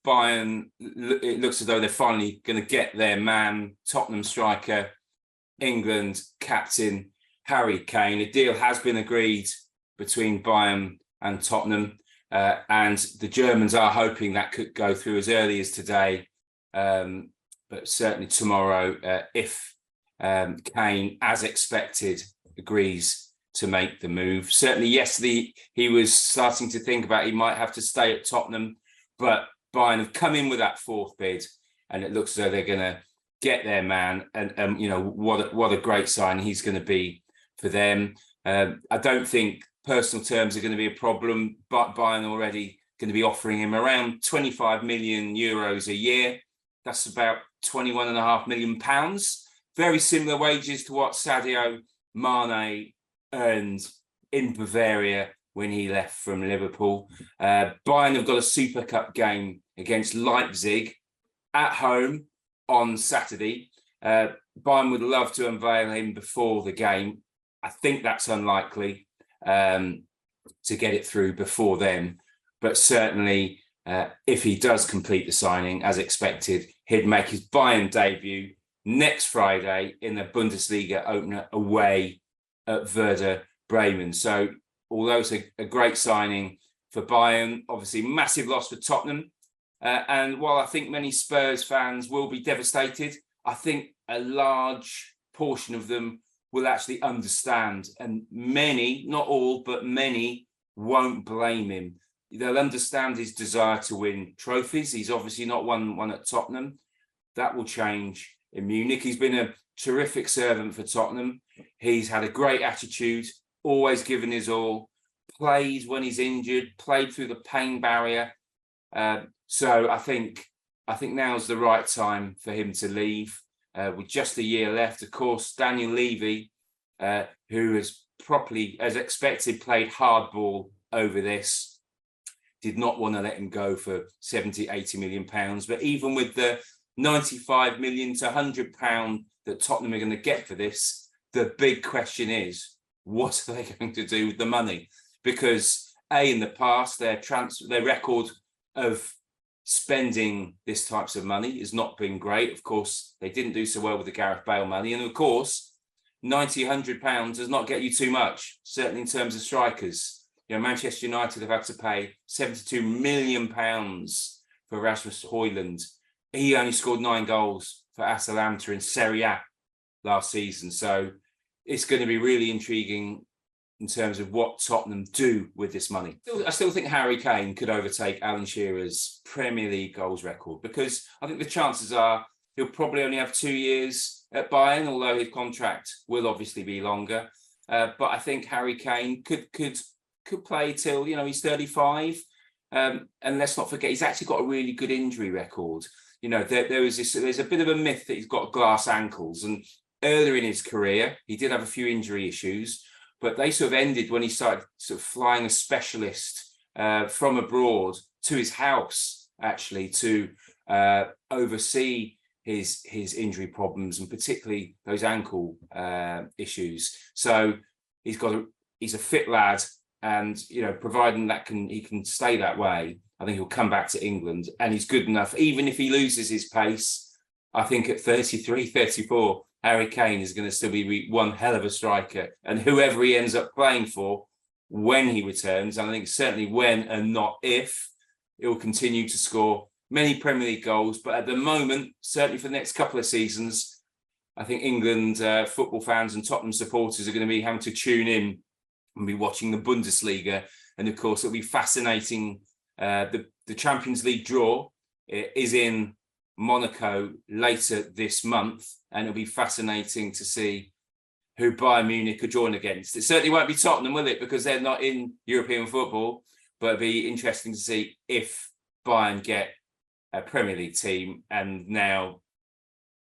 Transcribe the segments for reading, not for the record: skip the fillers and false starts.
Bayern, it looks as though they're finally going to get their man, Tottenham striker, England captain Harry Kane. A deal has been agreed between Bayern and Tottenham, and the Germans are hoping that could go through as early as today, but certainly tomorrow, if Kane, as expected, agrees to make the move. Certainly yesterday he was starting to think about he might have to stay at Tottenham, but Bayern have come in with that fourth bid, and it looks as though they're going to get their man. And what a great sign he's going to be for them. I don't think personal terms are going to be a problem, but Bayern already going to be offering him around 25 million euros a year. That's about 21.5 million pounds. Very similar wages to what Sadio Mane earned in Bavaria when he left from Liverpool. Bayern have got a Super Cup game against Leipzig at home on Saturday. Bayern would love to unveil him before the game. I think that's unlikely to get it through before then. But certainly, if he does complete the signing as expected, he'd make his Bayern debut next Friday in the Bundesliga opener away at Werder Bremen. So although it's a great signing for Bayern, obviously massive loss for Tottenham. And while I think many Spurs fans will be devastated, I think a large portion of them will actually understand. And many, not all, but many won't blame him. They'll understand his desire to win trophies. He's obviously not won one at Tottenham. That will change in Munich. He's been a terrific servant for Tottenham. He's had a great attitude, always given his all, played when he's injured, played through the pain barrier. So I think now's the right time for him to leave. With just a year left, of course, Daniel Levy, who has properly, as expected, played hardball over this, did not want to let him go for 70, 80 million pounds. But even with the 95 million to 100 pound that Tottenham are going to get for this, the big question is, what are they going to do with the money? Because in the past, their record of spending this types of money has not been great. Of course, they didn't do so well with the Gareth Bale money. And of course, 90, 100 pounds does not get you too much, certainly in terms of strikers. Manchester United have had to pay 72 million pounds for Rasmus Højlund. He only scored 9 goals for Atalanta in Serie A last season. So it's going to be really intriguing in terms of what Tottenham do with this money. I still think Harry Kane could overtake Alan Shearer's Premier League goals record, because I think the chances are he'll probably only have 2 years at Bayern, although his contract will obviously be longer. But I think Harry Kane could play till he's 35. And let's not forget, he's actually got a really good injury record. There's a bit of a myth that he's got glass ankles, and earlier in his career he did have a few injury issues, but they sort of ended when he started sort of flying a specialist from abroad to his house, actually, to oversee his injury problems, and particularly those ankle issues. So he's a fit lad, and providing that he can stay that way, I think he'll come back to England, and he's good enough. Even if he loses his pace, I think at 33, 34, Harry Kane is going to still be one hell of a striker. And whoever he ends up playing for when he returns, and I think certainly when and not if, he will continue to score many Premier League goals. But at the moment, certainly for the next couple of seasons, I think England football fans and Tottenham supporters are going to be having to tune in and be watching the Bundesliga. And of course, it'll be fascinating. The Champions League draw is in Monaco later this month, and it'll be fascinating to see who Bayern Munich are drawn against. It certainly won't be Tottenham, will it? Because they're not in European football, but it'll be interesting to see if Bayern get a Premier League team, and now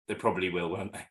they probably will, won't they?